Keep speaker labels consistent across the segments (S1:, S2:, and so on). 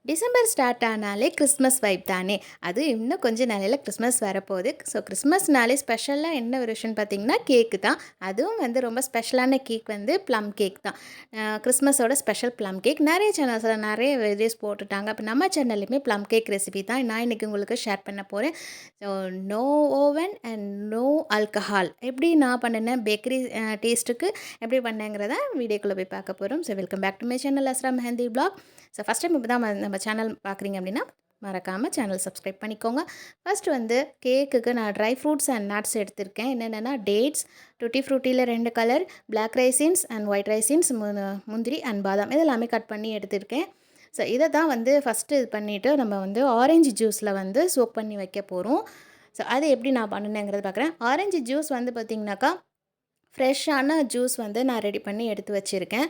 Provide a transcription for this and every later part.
S1: December start ஆனாலே Christmas vibe தானே. அது இன்னும் கொஞ்ச நாளையில கிறிஸ்மஸ் வரப்போகுது. ஸோ கிறிஸ்மஸ்னாலே ஸ்பெஷலாக என்ன ஒரு விஷயம்னு பார்த்தீங்கன்னா கேக்கு தான். அதுவும் வந்து ரொம்ப ஸ்பெஷலான கேக் வந்து ப்ளம் கேக் தான். கிறிஸ்மஸோட ஸ்பெஷல் ப்ளம் கேக் நிறைய சேனல்ஸில் நிறைய வீடியோஸ் போட்டுட்டாங்க. அப்போ நம்ம சேனல்லையுமே ப்ளம் கேக் ரெசிபி தான் நான் இன்றைக்கி உங்களுக்கு ஷேர் பண்ண போகிறேன். So no oven and no alcohol எப்படி நான் பண்ணினேன் பேக்கரி டேஸ்ட்டுக்கு எப்படி பண்ணேங்கிறத வீடியோக்குள்ளே போய் பார்க்க போகிறோம். So welcome back to my channel Asra Mehndi vlog. So first time இப்போ தான் நம்ம சேனல் பார்க்குறீங்க அப்படின்னா மறக்காமல் சேனல் சப்ஸ்கிரைப் பண்ணிக்கோங்க. ஃபஸ்ட்டு வந்து கேக்குக்கு நான் ட்ரை ஃப்ரூட்ஸ் அண்ட் நட்ஸ் எடுத்திருக்கேன். என்னென்னா டேட்ஸ், டுட்டி ஃப்ரூட்டியில் 2 colour, black raisins and white raisins, முந்திரி அண்ட் பாதாம் இதெல்லாமே கட் பண்ணி எடுத்திருக்கேன். ஸோ இதை தான் வந்து ஃபஸ்ட்டு இது பண்ணிவிட்டு நம்ம வந்து ஆரஞ்சு ஜூஸில் வந்து சோக் பண்ணி வைக்க போகிறோம். ஸோ அது எப்படி நான் பண்ணினேங்கிறது பார்க்குறேன். ஆரஞ்சு ஜூஸ் வந்து பார்த்திங்கனாக்கா ஃப்ரெஷ்ஷான ஜூஸ் வந்து நான் ரெடி பண்ணி எடுத்து வச்சுருக்கேன்.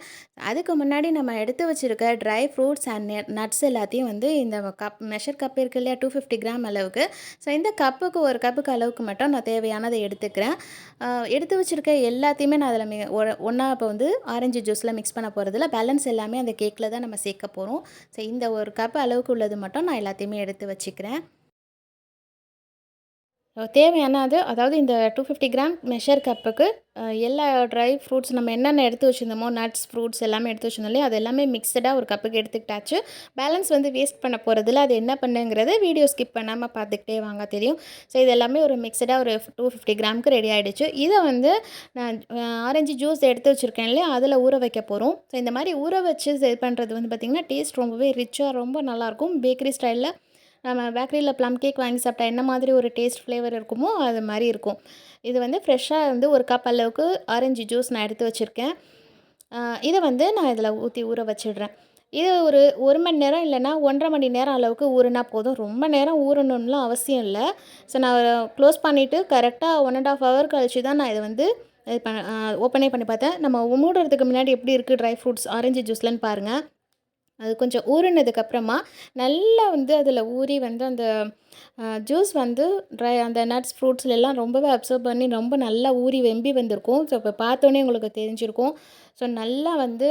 S1: அதுக்கு முன்னாடி நம்ம எடுத்து வச்சுருக்க ட்ரை ஃப்ரூட்ஸ் அண்ட் நட்ஸ் எல்லாத்தையும் வந்து இந்த மெஷர் கப் இருக்கு இல்லையா, 250 கிராம் அளவுக்கு. ஸோ இந்த கப்புக்கு ஒரு கப்புக்கு அளவுக்கு மட்டும் நான் தேவையானதை எடுத்துக்கிறேன். எடுத்து வச்சுருக்க எல்லாத்தையுமே நான் அதில் ஒன்றா இப்போ வந்து ஆரஞ்சு ஜூஸில் மிக்ஸ் பண்ண போகிறதில்ல. பேலன்ஸ் எல்லாமே அந்த கேக்கில் தான் நம்ம சேர்க்க போகிறோம். ஸோ இந்த ஒரு கப் அளவுக்கு உள்ளது மட்டும் நான் எல்லாத்தையுமே எடுத்து வச்சுக்கிறேன். தேவையானது அதாவது இந்த 250 கிராம் மெஷர் கப்புக்கு எல்லா ட்ரை ஃப்ரூட்ஸ் நம்ம என்னென்ன எடுத்து வச்சுருந்தோமோ நட்ஸ், ஃப்ரூட்ஸ் எல்லாமே எடுத்து வச்சுருந்தோம் இல்லையா, அது எல்லாமே மிக்சடாக ஒரு கப்புக்கு எடுத்துக்கிட்டாச்சு. பேலன்ஸ் வந்து வேஸ்ட் பண்ண போகிறதில்ல. அது என்ன பண்ணுங்கிறது வீடியோ ஸ்கிப் பண்ணாமல் பார்த்துக்கிட்டே வாங்க தெரியும். ஸோ இது எல்லாமே ஒரு மிக்சடாக ஒரு 250 கிராமுக்கு ரெடி ஆகிடுச்சு. இதை வந்து நான் ஆரஞ்சு ஜூஸ் எடுத்து வச்சுருக்கேன் இல்லையா, அதில் ஊற வைக்க போகிறோம். ஸோ இந்த மாதிரி ஊற வச்சு இது பண்ணுறது வந்து பார்த்திங்கன்னா டேஸ்ட் ரொம்பவே ரிச்சாக ரொம்ப நல்லாயிருக்கும். பேக்கரி ஸ்டைலில் நம்ம பேக்கரியில் ப்ளம் கேக் வாங்கி சாப்பிட்டா என்ன மாதிரி ஒரு டேஸ்ட் ஃப்ளேவர் இருக்குமோ அது மாதிரி இருக்கும். இது வந்து ஃப்ரெஷ்ஷாக வந்து ஒரு கப் அளவுக்கு ஆரஞ்சு ஜூஸ் நான் எடுத்து வச்சுருக்கேன். இதை வந்து நான் இதில் ஊற்றி ஊற வச்சிடுறேன். இது ஒரு 1 மணி நேரம் இல்லைன்னா 1.5 மணி நேரம் அளவுக்கு ஊறினா போதும். ரொம்ப நேரம் ஊறணும்லாம் அவசியம் இல்லை. ஸோ நான் க்ளோஸ் பண்ணிவிட்டு கரெக்டாக 1.5 ஹவர் கழிச்சு தான் நான் இதை வந்து இது ஓப்பனே பண்ணி பார்த்தேன். நம்ம மூடுறதுக்கு முன்னாடி எப்படி இருக்குது ட்ரை ஃப்ரூட்ஸ் ஆரஞ்சு ஜூஸ்லன்னு பாருங்கள். அது கொஞ்சம் ஊறினதுக்கப்புறமா நல்லா வந்து அதில் ஊறி வந்து அந்த ஜூஸ் வந்து அந்த நட்ஸ் ஃப்ரூட்ஸ்லாம் ரொம்பவே அப்சர்வ் பண்ணி ரொம்ப நல்லா ஊறி வெம்பி வந்திருக்கும். ஸோ இப்போ பார்த்தோன்னே உங்களுக்கு தெரிஞ்சிருக்கும். ஸோ நல்லா வந்து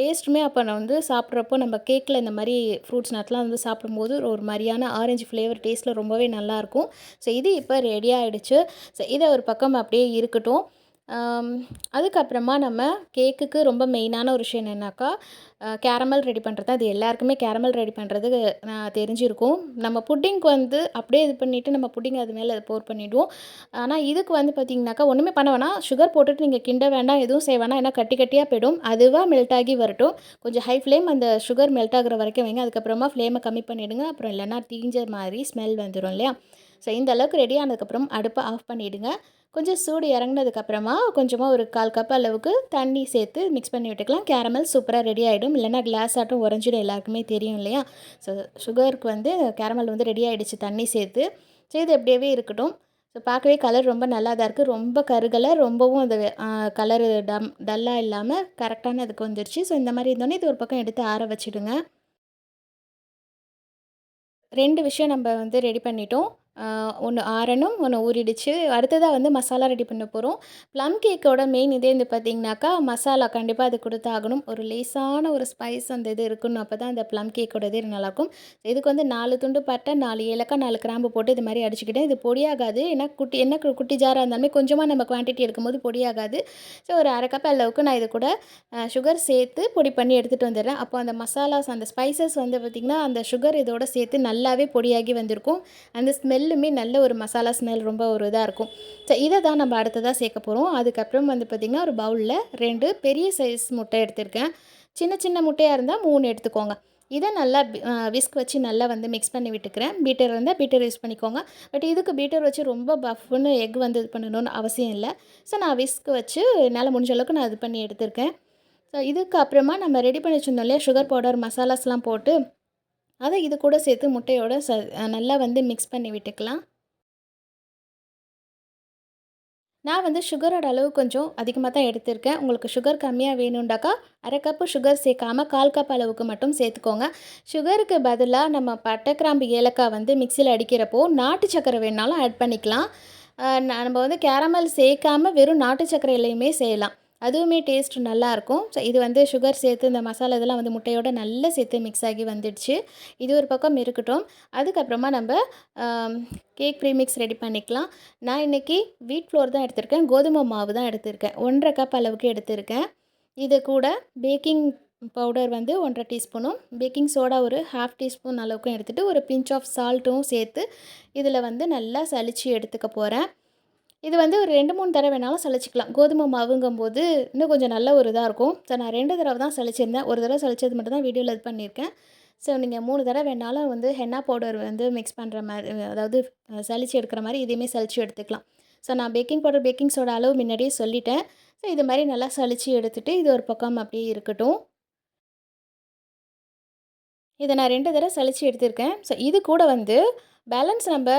S1: டேஸ்ட்டுமே அப்போ நான் வந்து சாப்பிட்றப்போ நம்ம கேக்கில் இந்த மாதிரி ஃப்ரூட்ஸ் நட்லாம் வந்து சாப்பிடும்போது ஒரு மாதிரியான ஆரஞ்சு ஃப்ளேவர் டேஸ்ட்டில் ரொம்பவே நல்லாயிருக்கும். ஸோ இது இப்போ ரெடி ஆகிடுச்சு. ஸோ இதை ஒரு பக்கம் அப்படியே இருக்கட்டும். அதுக்கப்புறமா நம்ம கேக்குக்கு ரொம்ப மெயினான ஒரு விஷயம் என்னென்னாக்கா கேரமல் ரெடி பண்ணுறது. அது எல்லாருக்குமே கேரமல் ரெடி பண்ணுறது தெரிஞ்சிருக்கும். நம்ம புட்டிங்க்கு வந்து அப்படியே இது பண்ணிவிட்டு நம்ம புட்டிங் அது மேலே போர் பண்ணிவிடுவோம். ஆனால் இதுக்கு வந்து பார்த்திங்கனாக்கா ஒன்றுமே பண்ண வேணாம். சுகர் போட்டுட்டு நீங்கள் கிண்ட வேண்டாம், எதுவும் செய்ய வேணாம். ஏன்னா கட்டி கட்டியாக போய்டும். அதுவாக மெல்ட் ஆகி வரட்டும். கொஞ்சம் ஹை ஃப்ளேம் அந்த சுகர் மெல்ட் ஆகிற வரைக்கும் வைங்க. அதுக்கப்புறமா ஃப்ளேமை கம்மி பண்ணிவிடுங்க. அப்புறம் இல்லைன்னா தீஞ்ச மாதிரி ஸ்மெல் வந்துடும் இல்லையா. ஸோ இந்த அளவுக்கு ரெடி ஆனதுக்கப்புறம் அடுப்பை ஆஃப் பண்ணிவிடுங்க. கொஞ்சம் சூடு இறங்கினதுக்கப்புறமா கொஞ்சமாக ஒரு 1/4 கப் அளவுக்கு தண்ணி சேர்த்து மிக்ஸ் பண்ணி விட்டுக்கலாம். கேரமல் சூப்பராக ரெடி ஆகிடும். இல்லைனா கிளாஸ் ஆட்டம் உறைஞ்சிடும், எல்லாருக்குமே தெரியும் இல்லையா. ஸோ சுகருக்கு வந்து கேரமல் வந்து ரெடி ஆகிடுச்சு தண்ணி சேர்த்து. ஸோ இது எப்படியே இருக்கட்டும். ஸோ பார்க்கவே கலர் ரொம்ப நல்லா தான் இருக்குது. ரொம்ப கருகலை, ரொம்பவும் அந்த கலரு டல்லாக இல்லாமல் கரெக்டான அதுக்கு வந்துருச்சு. ஸோ இந்த மாதிரி இருந்தோடனே இது ஒரு பக்கம் எடுத்து ஆற வச்சுடுங்க. 2 விஷயம் நம்ம வந்து ரெடி பண்ணிட்டோம். ஒன்று ஆறணும், ஒன்று ஊறிடுச்சு. அடுத்ததாக வந்து மசாலா ரெடி பண்ண போகிறோம். ப்ளம் கேக்கோட மெயின் இதே வந்து பார்த்திங்கனாக்கா மசாலா கண்டிப்பாக அது கொடுத்தாகணும். ஒரு லேசான ஒரு ஸ்பைஸ் அந்த இது இருக்கணும். அப்போ தான் அந்த ப்ளம் கேக்கோட இது நல்லாயிருக்கும். இதுக்கு வந்து 4 துண்டு பட்டை, 4 ஏலக்காய், 4 கிராம்பு போட்டு இது மாதிரி அடிச்சுக்கிட்டேன். இது பொடியாகாது. ஏன்னா குட்டி ஜாராக இருந்தாலுமே கொஞ்சமாக நம்ம குவான்டிட்டி எடுக்கும்போது பொடியாகாது. ஸோ ஒரு 1/2 கப் அளவுக்கு நான் இது கூட சுகர் சேர்த்து பொடி பண்ணி எடுத்துகிட்டு வந்துடுறேன். அப்போ அந்த மசாலாஸ் அந்த ஸ்பைசஸ் வந்து பார்த்திங்கன்னா அந்த சுகர் இதோட சேர்த்து நல்லாவே பொடியாகி வந்திருக்கும். அந்த ஸ்மெல்லுமே நல்ல ஒரு மசாலா ஸ்மெல் ரொம்ப ஒரு இதாக இருக்கும். ஸோ இதை தான் நம்ம அடுத்ததாக சேர்க்க போகிறோம். அதுக்கப்புறம் வந்து பார்த்திங்கன்னா ஒரு பவுலில் 2 பெரிய சைஸ் முட்டை எடுத்திருக்கேன். சின்ன சின்ன முட்டையாக இருந்தால் 3 எடுத்துக்கோங்க. இதை நல்லா விஸ்க் வச்சு நல்லா வந்து மிக்ஸ் பண்ணி விட்டுக்கிறேன். பீட்டர் இருந்தால் பீட்டர் யூஸ் பண்ணிக்கோங்க. பட் இதுக்கு பீட்டர் வச்சு ரொம்ப பஃப்னு எக் வந்து இது பண்ணணும்னு அவசியம் இல்லை. ஸோ நான் விஸ்க் வச்சு என்னால் முடிஞ்ச அளவுக்கு நான் இது பண்ணி எடுத்திருக்கேன். ஸோ இதுக்கு அப்புறமா நம்ம ரெடி பண்ணி வச்சுருந்தோம் இல்லையா சுகர் பவுடர் மசாலாஸ்லாம் போட்டு அதை இது கூட சேர்த்து முட்டையோட நல்லா வந்து மிக்ஸ் பண்ணி விட்டுக்கலாம். நான் வந்து சுகரோட அளவு கொஞ்சம் அதிகமாக தான் எடுத்திருக்கேன். உங்களுக்கு சுகர் கம்மியாக வேணுண்டாக்கா 1/2 கப்பு சுகர் சேர்க்காமல் 1/4 கப் அளவுக்கு மட்டும் சேர்த்துக்கோங்க. சுகருக்கு பதிலாக நம்ம பட்டை, கிராம்பு, ஏலக்காய் வந்து மிக்சியில் அடிக்கிறப்போ நாட்டு சர்க்கரை வேணுனாலும் ஆட் பண்ணிக்கலாம். நம்ம வந்து கேரமல் சேர்க்காமல் வெறும் நாட்டு சர்க்கரையிலையுமே செய்யலாம். அதுவுமே டேஸ்ட் நல்லாயிருக்கும். ஸோ இது வந்து சுகர் சேர்த்து இந்த மசாலா இதெல்லாம் வந்து முட்டையோட நல்லா சேர்த்து மிக்ஸ் ஆகி வந்துடுச்சு. இது ஒரு பக்கம் இருக்கட்டும். அதுக்கப்புறமா நம்ப கேக் ப்ரீமிக்ஸ் ரெடி பண்ணிக்கலாம். நான் இன்றைக்கி வீட் ஃப்ளோர் தான் எடுத்திருக்கேன். கோதுமை மாவு தான் எடுத்திருக்கேன். 1 1/2 கப் அளவுக்கு எடுத்திருக்கேன். இது கூட பேக்கிங் பவுடர் வந்து 1 1/2 டீஸ்பூனும், பேக்கிங் சோடா ஒரு 1/2 டீஸ்பூன் அளவுக்கும் எடுத்துகிட்டு, ஒரு பிஞ்ச் ஆஃப் சால்ட்டும் சேர்த்து இதில் வந்து நல்லா சலிச்சு எடுத்துக்க போகிறேன். இது வந்து ஒரு 2, 3 தடவை வேணாலும் சலிச்சுக்கலாம். கோதுமை மாவுங்கும்போது இன்னும் கொஞ்சம் நல்ல ஒரு இதாக இருக்கும். ஸோ நான் 2 தடவை தான் சலிச்சிருந்தேன். ஒரு தடவை சலிச்சது மட்டும் தான் வீடியோவில் இது பண்ணியிருக்கேன். ஸோ நீங்கள் 3 தடவை வேணாலும் வந்து ஹென்னா பவுடர் வந்து மிக்ஸ் பண்ணுற மாரி, அதாவது சலிச்சு எடுக்கிற மாரி இதையுமே சலிச்சு எடுத்துக்கலாம். ஸோ நான் பேக்கிங் பவுடர், பேக்கிங் சோடா அளவு முன்னாடியே சொல்லிட்டேன். ஸோ இது மாதிரி நல்லா சலிச்சு எடுத்துகிட்டு இது ஒரு பக்கம் அப்படியே இருக்கட்டும். இதை நான் 2 தடவை சலிச்சு எடுத்திருக்கேன். ஸோ இது கூட வந்து பேலன்ஸ் நம்ம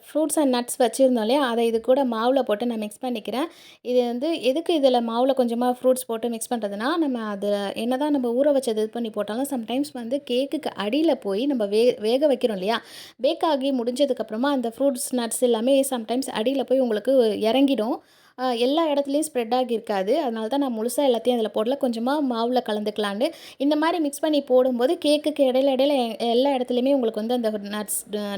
S1: ஃப்ரூட்ஸ் அண்ட் நட்ஸ் வச்சுருந்தோம் இல்லையா, அதை இது கூட மாவில் போட்டு நான் மிக்ஸ் பண்ணிக்கிறேன். இது வந்து எதுக்கு இதில் மாவில் கொஞ்சமாக ஃப்ரூட்ஸ் போட்டு மிக்ஸ் பண்ணுறதுனா, நம்ம அதில் என்ன தான் நம்ம ஊற வச்சது இது பண்ணி போட்டாலும் சம்டைம்ஸ் வந்து கேக்குக்கு அடியில் போய் நம்ம வேக வைக்கிறோம் இல்லையா, பேக் ஆகி முடிஞ்சதுக்கப்புறமா அந்த ஃப்ரூட்ஸ் நட்ஸ் எல்லாமே சம்டைம்ஸ் அடியில் போய் உங்களுக்கு இறங்கிடும். எல்லா இடத்துலையும் ஸ்ப்ரெட் ஆகியிருக்காது. அதனால தான் நான் முழுசாக எல்லாத்தையும் அதில் போடல. கொஞ்சமாக மாவில் கலந்துக்கலான்னு இந்த மாதிரி மிக்ஸ் பண்ணி போடும்போது கேக்குக்கு இடையில இடையில எல்லா இடத்துலையுமே உங்களுக்கு வந்து அந்த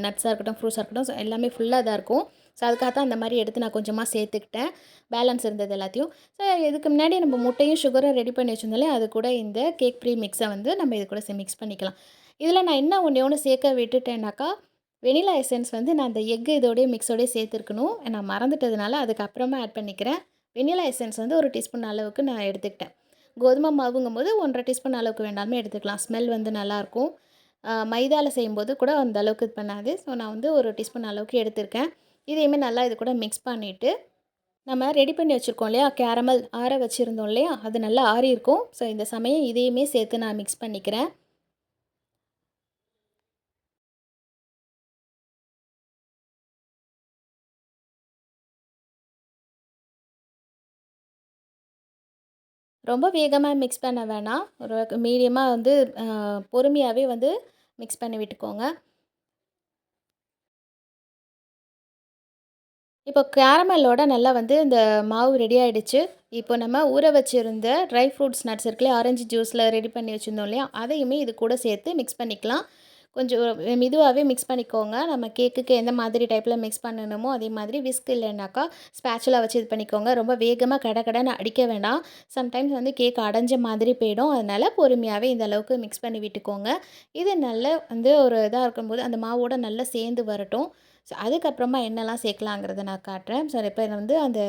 S1: நட்ஸாக இருக்கட்டும், ஃப்ரூட்ஸாக இருக்கட்டும், ஸோ எல்லாமே ஃபுல்லாக தான் இருக்கும். ஸோ அதுக்காக தான் அந்த மாதிரி எடுத்து நான் கொஞ்சமாக சேர்த்துக்கிட்டேன். பேலன்ஸ் இருந்தது எல்லாத்தையும். ஸோ இதுக்கு முன்னாடி நம்ம முட்டையும் சுகரும் ரெடி பண்ணி வச்சிருந்தாலே அது கூட இந்த கேக் ப்ரீ மிக்ஸை வந்து நம்ம இது கூட மிக்ஸ் பண்ணிக்கலாம். இதில் நான் என்ன ஒன்று சேர்க்க விட்டுட்டேன்னாக்கா, வெனிலா எசன்ஸ் வந்து நான் அந்த எக்கு இதோடய மிக்ஸோடய சேர்த்துருக்கணும். நான் மறந்துட்டதுனால அதுக்கப்புறமா ஆட் பண்ணிக்கிறேன். வெனிலா எசன்ஸ் வந்து 1 டீஸ்பூன் அளவுக்கு நான் எடுத்துக்கிட்டேன். கோதுமை மாவுங்கும்போது 1 1/2 டீஸ்பூன் அளவுக்கு வேணாலுமே எடுத்துக்கலாம். ஸ்மெல் வந்து நல்லாயிருக்கும். மைதாவில் செய்யும்போது கூட அந்த அளவுக்கு இது பண்ணாது. ஸோ நான் வந்து 1 டீஸ்பூன் அளவுக்கு எடுத்திருக்கேன். இதையுமே நல்லா இது கூட மிக்ஸ் பண்ணிவிட்டு, நம்ம ரெடி பண்ணி வச்சுருக்கோம் இல்லையா, கேரமல் ஆற வச்சுருந்தோம் இல்லையா, அது நல்லா ஆறியிருக்கும். ஸோ இந்த சமயம் இதையுமே சேர்த்து நான் மிக்ஸ் பண்ணிக்கிறேன். ரொம்ப வேகமாக மிக்ஸ் பண்ண வேணாம். ஒரு மீடியமாக வந்து பொறுமையாகவே வந்து மிக்ஸ் பண்ணி விட்டுக்கோங்க. இப்போ கேரமலோட நல்லா வந்து இந்த மாவு ரெடி ஆகிடுச்சு. இப்போ நம்ம ஊற வச்சுருந்த ட்ரை ஃப்ரூட்ஸ் நட்ஸ் இருக்குல்லையா, ஆரஞ்சு ஜூஸில் ரெடி பண்ணி வச்சுருந்தோம் இல்லையா, அதையுமே இது கூட சேர்த்து மிக்ஸ் பண்ணிக்கலாம். கொஞ்சம் மெதுவாகவே மிக்ஸ் பண்ணிக்கோங்க. நம்ம கேக்குக்கு எந்த மாதிரி டைப்பில் மிக்ஸ் பண்ணணுமோ அதே மாதிரி விஸ்க் இல்லைனாக்கா ஸ்பேச்சுலா வச்சு இது பண்ணிக்கோங்க. ரொம்ப வேகமாக கடன்னு அடிக்க வேண்டாம். சம்டைம்ஸ் வந்து கேக் அடைஞ்ச மாதிரி போயிடும். அதனால் பொறுமையாகவே இந்த அளவுக்கு மிக்ஸ் பண்ணி விட்டுக்கோங்க. இது நல்லா வந்து ஒரு இதாக இருக்கும்போது அந்த மாவோட நல்லா சேர்ந்து வரட்டும். ஸோ அதுக்கப்புறமா என்னெல்லாம் சேர்க்கலாங்கிறத நான் காட்டுறேன். ஸோ இப்போ வந்து அந்த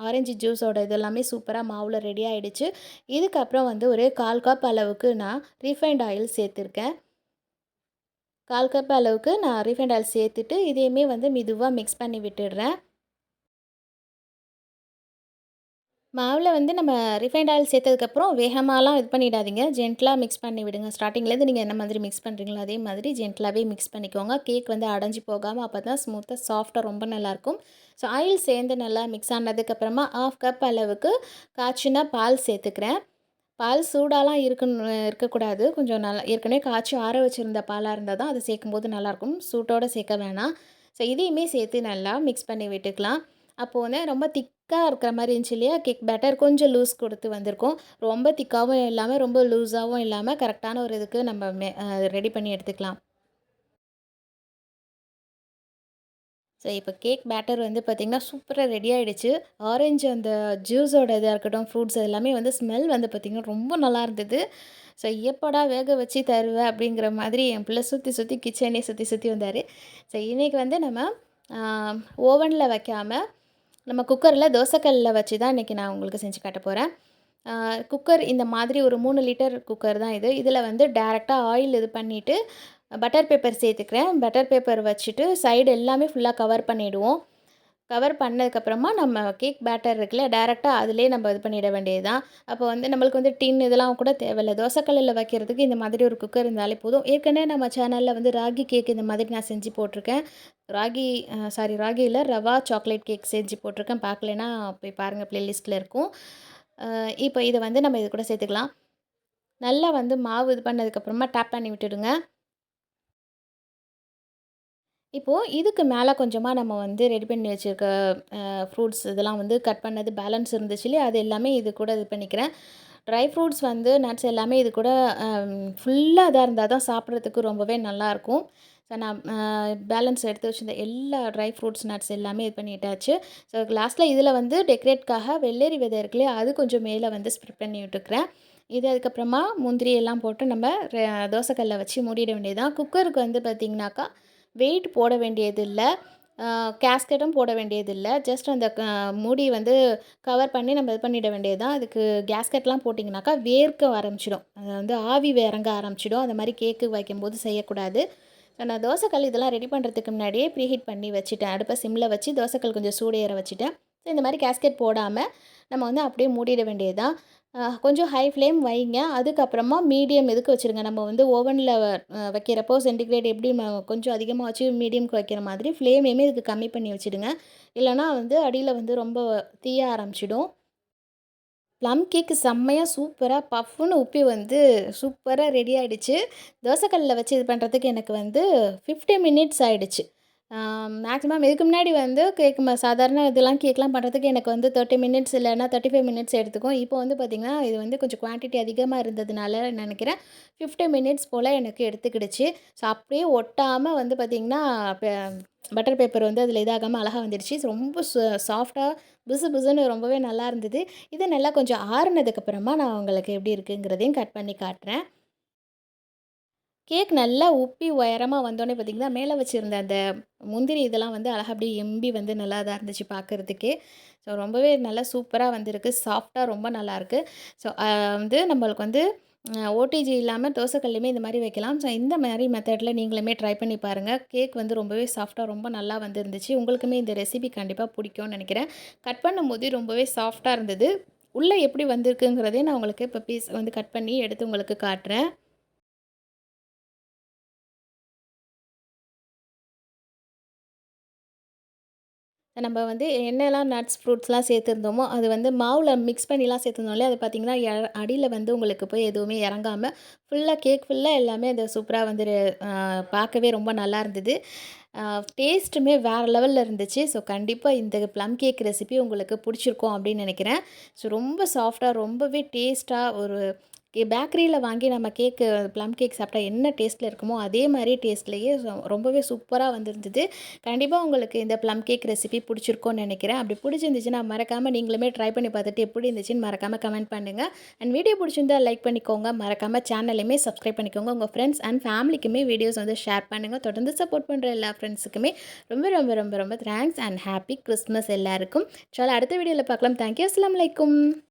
S1: ஆரஞ்சு ஜூஸோட இதெல்லாமே சூப்பராக மாவில் ரெடி ஆகிடுச்சு. இதுக்கப்புறம் வந்து ஒரு 1/4 கப் அளவுக்கு நான் ரீஃபைண்ட் ஆயில் சேர்த்துருக்கேன். 1/4 கப் அளவுக்கு நான் ரீஃபைண்ட் ஆயில் சேர்த்துட்டு இதையுமே வந்து மெதுவாக மிக்ஸ் பண்ணி விட்டுடுறேன். மாவில் வந்து நம்ம ரிஃபைண்ட் ஆயில் சேர்த்ததுக்கப்புறம் வேகமாலாம் இது பண்ணிடாதீங்க. ஜென்டிலாக மிக்ஸ் பண்ணி விடுங்க. ஸ்டார்டிங்லேருந்து நீங்கள் என்ன மாதிரி மிக்ஸ் பண்ணுறீங்களோ அதே மாதிரி ஜென்டிலாகவே மிக்ஸ் பண்ணிக்கோங்க. கேக் வந்து அடைஞ்சு போகாமல் அப்போ தான் ஸ்மூத்தாக சாஃப்டாக ரொம்ப நல்லாயிருக்கும். ஸோ ஆயில் சேர்ந்து நல்லா மிக்ஸ் ஆனதுக்கப்புறமா 1/2 கப் அளவுக்கு காய்ச்சின பால் சேர்த்துக்கிறேன். பால் சூடாலாம் இருக்கக்கூடாது. கொஞ்சம் நல்லா ஏற்கனவே காய்ச்சி ஆற வச்சுருந்த பாலாக இருந்தால் தான் அது சேர்க்கும்போது நல்லாயிருக்கும். சூட்டோடு சேர்க்க வேணாம். ஸோ இதையுமே சேர்த்து நல்லா மிக்ஸ் பண்ணி விட்டுக்கலாம். அப்போது வந்து ரொம்ப திக்காக இருக்கிற மாதிரி இருந்துச்சு இல்லையா, கேக் பேட்டர் கொஞ்சம் லூஸ் கொடுத்து வந்திருக்கும். ரொம்ப திக்காகவும் இல்லாமல் ரொம்ப லூஸாகவும் இல்லாமல் கரெக்டான ஒரு இதுக்கு நம்ம ரெடி பண்ணி எடுத்துக்கலாம். ஸோ இப்போ கேக் பேட்டர் வந்து பார்த்திங்கன்னா சூப்பராக ரெடி ஆகிடுச்சு. ஆரஞ்சு அந்த ஜூஸோட இதாக இருக்கட்டும், ஃப்ரூட்ஸ் எல்லாமே வந்து ஸ்மெல் வந்து பார்த்திங்கன்னா ரொம்ப நல்லா இருந்தது. ஸோ எப்படா வேக வச்சு தருவேன் அப்படிங்கிற மாதிரி என் பிள்ளை சுற்றி சுற்றி கிச்சனே சுற்றி சுற்றி வந்தார். ஸோ இன்றைக்கி வந்து நம்ம ஓவனில் வைக்காமல் நம்ம குக்கரில் தோசைக்கல்லில் வச்சு தான் இன்றைக்கி நான் உங்களுக்கு செஞ்சு காட்ட போகிறேன். குக்கர் இந்த மாதிரி ஒரு 3 லிட்டர் குக்கர் தான் இது. இதில் வந்து டேரெக்டாக ஆயில் இது பண்ணிவிட்டு பட்டர் பேப்பர் சேர்த்துக்கிறேன். பட்டர் பேப்பர் வச்சுட்டு சைடு எல்லாமே ஃபுல்லாக கவர் பண்ணிவிடுவோம். கவர் பண்ணதுக்கப்புறமா நம்ம கேக் பேட்டர் இருக்குல்ல, டேரெக்டாக அதிலே நம்ம இது பண்ணிட வேண்டியது தான். அப்போ வந்து நம்மளுக்கு வந்து டின் இதெல்லாம் கூட தேவையில்ல. தோசைக்கல்லில் வைக்கிறதுக்கு இந்த மாதிரி ஒரு குக்கர் இருந்தாலே போதும். ஏற்கனவே நம்ம சேனலில் வந்து ராகி கேக் இந்த மாதிரி நான் செஞ்சு போட்டிருக்கேன். ராகியில் ரவா சாக்லேட் கேக் செஞ்சு போட்டிருக்கேன். பார்க்கலனா போய் பாருங்கள், ப்ளேலிஸ்ட்டில் இருக்கும். இப்போ இதை வந்து நம்ம இது கூட சேர்த்துக்கலாம். நல்லா வந்து மாவு இது பண்ணதுக்கப்புறமா டேப் பண்ணி விட்டுடுங்க. இப்போது இதுக்கு மேலே கொஞ்சமாக நம்ம வந்து ரெடி பண்ணி வச்சுருக்க ஃப்ரூட்ஸ் இதெல்லாம் வந்து கட் பண்ணது பேலன்ஸ் இருந்துச்சு இல்லையா, அது எல்லாமே இது கூட இது பண்ணிக்கிறேன். ட்ரை ஃப்ரூட்ஸ் வந்து நட்ஸ் எல்லாமே இது கூட ஃபுல்லாக இதாக இருந்தால் தான் சாப்பிட்றதுக்கு ரொம்பவே நல்லாயிருக்கும். ஸோ நான் பேலன்ஸ் எடுத்து வச்சிருந்த எல்லா ட்ரை ஃப்ரூட்ஸ், நட்ஸ் எல்லாமே இது பண்ணிட்டாச்சு. ஸோ லாஸ்ட்டில் இதில் வந்து டெக்கரேட்காக வெள்ளரி விதை இருக்கு இல்லையா, அது கொஞ்சம் மேலே வந்து ஸ்ப்ரெட் பண்ணி விட்டுக்கிறேன். இது அதுக்கப்புறமா முந்திரி எல்லாம் போட்டு நம்ம தோசைக்கல்ல வச்சு மூடிட வேண்டியது தான். குக்கருக்கு வந்து பார்த்திங்கனாக்கா வெயிட் போட வேண்டியதில்ல. கேஸ்கெட்டும் போட வேண்டியதில்ல. ஜஸ்ட் அந்த மூடி வந்து கவர் பண்ணி நம்ம இது பண்ணிட வேண்டியது தான். அதுக்கு கேஸ்கெட்லாம் போட்டிங்கனாக்கா வேர்க்க ஆரம்பிச்சிடும். அது வந்து ஆவி இறங்க ஆரம்பிச்சிடும். அந்த மாரி கேக்கு வைக்கும்போது செய்யக்கூடாது. நான் தோசைக்கல் இதெல்லாம் ரெடி பண்ணுறதுக்கு முன்னாடியே ப்ரீஹீட் பண்ணி வச்சுட்டேன். அடுப்பை சிம்மில் வச்சு தோசைக்கல் கொஞ்சம் சூடு ஏற வச்சுட்டேன். ஸோ இந்த மாதிரி கேஸ்கெட் போடாமல் நம்ம வந்து அப்படியே மூடிட வேண்டியது தான். கொஞ்சம் ஹை ஃப்ளேம் வைங்க. அதுக்கப்புறமா மீடியம் இதுக்கு வச்சுருங்க. நம்ம வந்து ஓவனில் வைக்கிறப்போ சென்டிகிரேட் எப்படி கொஞ்சம் அதிகமாக வச்சு மீடியம்க்கு வைக்கிற மாதிரி ஃப்ளேமையுமே இதுக்கு கம்மி பண்ணி வச்சுடுங்க. இல்லைனா வந்து அடியில் வந்து ரொம்ப தீய ஆரம்பிச்சிடும். ப்ளம் கேக்கு செம்மையா சூப்பரா பஃப்னு உப்பி வந்து சூப்பரா ரெடி ஆயிடுச்சு. தோசைக்கல்லில் வச்சு இது பண்ணுறதுக்கு எனக்கு வந்து 50 மினிட்ஸ் ஆயிடுச்சு. மேக்ஸிமம் இதுக்கு முன்னாடி வந்து கேக் சாதாரண இதெல்லாம் கேக்லாம் பண்ணுறதுக்கு எனக்கு வந்து 30 மினிட்ஸ் இல்லைன்னா 35 மினிட்ஸ் எடுத்துக்கும். இப்போ வந்து பார்த்திங்கன்னா, இது வந்து கொஞ்சம் குவான்டிட்டி அதிகமாக இருந்ததுனால நினைக்கிறேன் 50 மினிட்ஸ் போல் எனக்கு எடுத்துக்கிடுச்சு. ஸோ அப்படியே ஒட்டாமல் வந்து பார்த்திங்கன்னா, பட்டர் பேப்பர் வந்து அதில் இதாகாமல் அழகா வந்துடுச்சு. ரொம்ப சாஃப்ட்டா புசு புசுன்னு ரொம்பவே நல்லா இருந்தது. இது நல்லா கொஞ்சம் ஆறுனதுக்கப்புறமா நான் உங்களுக்கு எப்படி இருக்குங்கிறதையும் கட் பண்ணி காட்டுறேன். கேக் நல்லா உப்பி உயரமா வந்தோனே பார்த்தீங்கன்னா, மேல வச்சிருந்த அந்த முந்திரி இதெல்லாம் வந்து அழகா அப்படியே எம்பி வந்து நல்லா இதா இருந்துச்சு பார்க்கறதுக்கே. ஸோ ரொம்பவே நல்லா சூப்பரா வந்திருக்கு. சாஃப்ட்டா ரொம்ப நல்லாயிருக்கு. ஸோ வந்து நம்மளுக்கு வந்து ஓடிஜி இல்லாம தோசைக்கல்லுமே இந்த மாரி வைக்கலாம். ஸோ இந்த மாரி மெத்தட்ல நீங்களுமே ட்ரை பண்ணி பாருங்க. கேக் வந்து ரொம்பவே சாஃப்ட்டா ரொம்ப நல்லா வந்துருந்துச்சு. உங்களுக்குமே இந்த ரெசிபி கண்டிப்பா பிடிக்கும்னு நெனைக்கிறேன். கட் பண்ணும்போது ரொம்பவே சாஃப்ட்டா இருந்தது. உள்ள எப்படி வந்திருக்குங்கிறதையும் நான் உங்களுக்கு இப்போ பீஸ் வந்து கட் பண்ணி எடுத்து உங்களுக்கு காட்டுறேன். நம்ம வந்து என்னெல்லாம் நட்ஸ், ஃப்ரூட்ஸ்லாம் சேர்த்துருந்தோமோ, அது வந்து மாவுல மிக்ஸ் பண்ணிலாம் சேர்த்துருந்தோம் இல்லையா? அது பார்த்தீங்கன்னா, அடியில வந்து உங்களுக்கு போய் எதுவுமே இறங்காம, ஃபுல்லா கேக் ஃபுல்லா எல்லாமே அது சூப்பரா வந்து பார்க்கவே ரொம்ப நல்லா இருந்தது. டேஸ்ட்டுமே வேறு லெவல்ல இருந்துச்சு. ஸோ, கண்டிப்பா இந்த ப்ளம் கேக் ரெசிபி உங்களுக்கு பிடிச்சிருக்கும் அப்படின்னு நினைக்கிறேன். ஸோ, ரொம்ப சாஃப்ட்டா, ரொம்பவே டேஸ்ட்டா ஒரு பேக்கரியில வாங்கி நம்ம கேக்கு ப்ளம் கேக் சாப்பிட்டா என்ன டேஸ்ட்டில இருக்குமோ, அதே மாரி டேஸ்ட்லேயே ரொம்பவே சூப்பரா வந்திருந்தது. கண்டிப்பா உங்களுக்கு இந்த ப்ளம் கேக் ரெசிபி பிடிச்சிருக்கும்னு நினைக்கிறேன். அப்படி பிடிச்சிருந்துச்சுன்னா, மறக்காம நீங்களுமே ட்ரை பண்ணி பார்த்துட்டு எப்படி இருந்துச்சுன்னு மறக்காம கமெண்ட் பண்ணுங்க. அண்ட் வீடியோ பிடிச்சிருந்தா லைக் பண்ணிக்கோங்க. மறக்காம சேனலையுமே சப்ஸ்கிரைப் பண்ணிக்கோங்க. உங்க ஃப்ரெண்ட்ஸ் அண்ட் ஃபேமிலிக்குமே வீடியோஸ் வந்து ஷேர் பண்ணுங்க. தொடர்ந்து சப்போர்ட் பண்ற எல்லா ஃப்ரெண்ட்ஸுக்குமே ரொம்ப ரொம்ப ரொம்ப ரொம்ப தேங்க்ஸ் அண்ட் ஹேப்பி கிறிஸ்மஸ் எல்லாருக்கும். அடுத்த வீடியோல பார்க்கலாம். Thank you. அஸ்ஸலாமு அலைக்கும்.